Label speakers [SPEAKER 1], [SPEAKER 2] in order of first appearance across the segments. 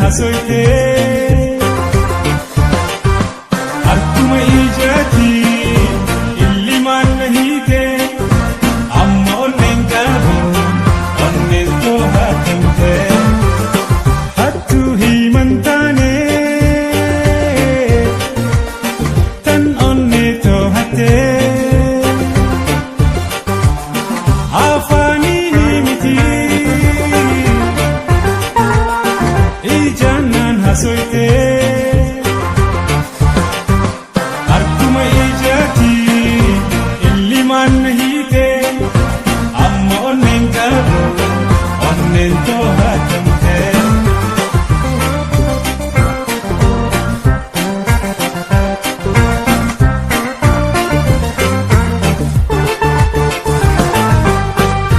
[SPEAKER 1] hasoite akkuma ijaati illimaan na hiite amma onneen qabu onneen too'atamte hattuu himan taane tan onnee too'atte afaanii miti ijaanaan hasoite akkuma ijaati illimaan na hiite amma onneen qabu onneen too'atamte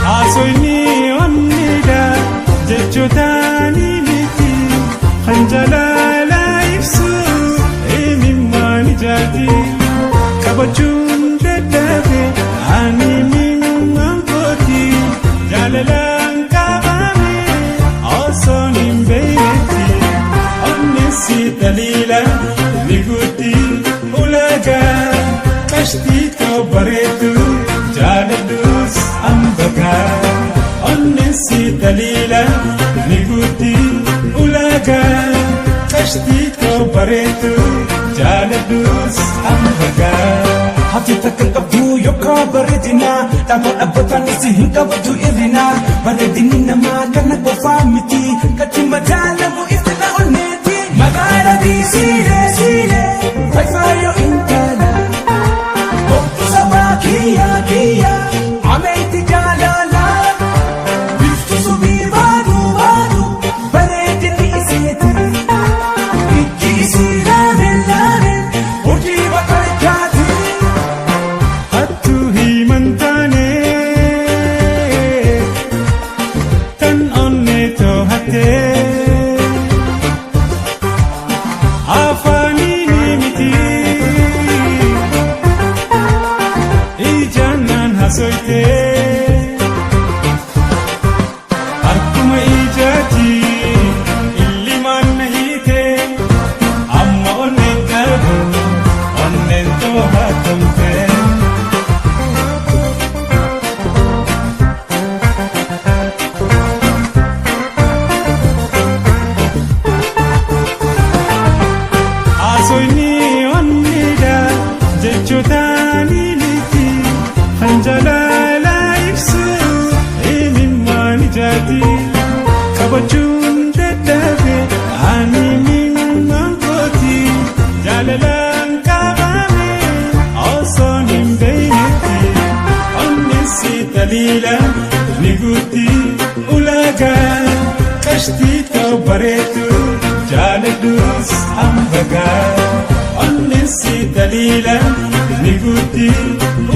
[SPEAKER 1] hasoyni onnida jechotaani miti kan jalaalaa ibsu eenyummaan ijaati qabachuun dadhabe ani mi'uummaan kooti jaalalaan qabame osoon hin beeknetti onneessi daliila ni guddi ulaagaa qashtii ta'u bareedu jaaladhus ambagaa onneessi daliila ni guddi ulaagaa qashtii ta'u bareedu jaaladhus ambagaa
[SPEAKER 2] hati takkan qabdu yookaan bareedina dhaaba dhaabbataan isi hin qabdu irrina bareedinni namaa kana qofaa miti gati madaalamu iftina onneeti magaala diisiilee siilee faayfaayoo intala qophu sabaa kiyyaa kiyyaa ameeti jaalala biftu subii baaduu baaduu bareedinni isiiti ijji isii laameen laameen hojii bakka ijaati.
[SPEAKER 1] hattuu himan taane tan onnee too'atte afaanii miti ijaanaan hasoite akkuma ijaati illimaan na hiite amma onneen qabu onneen too'atamte hasoyni onnida jechotaani miti kan jalaalaa ibsu eenyummaan ijaati qabachuun dadhabe ani mi'uummaan kooti jaalalaan qabame osoon hin beeknetti onneessi daliila ni guddi ulaagaa qashtii ta'u bareedu jaaladhus ambagaa onneessi daliila ni guddi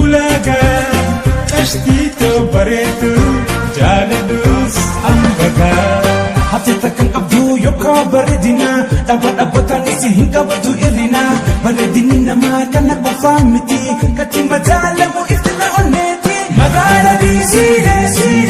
[SPEAKER 1] ulaagaa qashtii ta'u bareedu jaaladhus ambagaa
[SPEAKER 2] hati takkan qabdu yookaan bareedina dhaaba dhaabbataan isi hin qabdu irrina bareedinni namaa kana qofaa miti gati madaalamu iftina onneeti magaala diisiilee siilee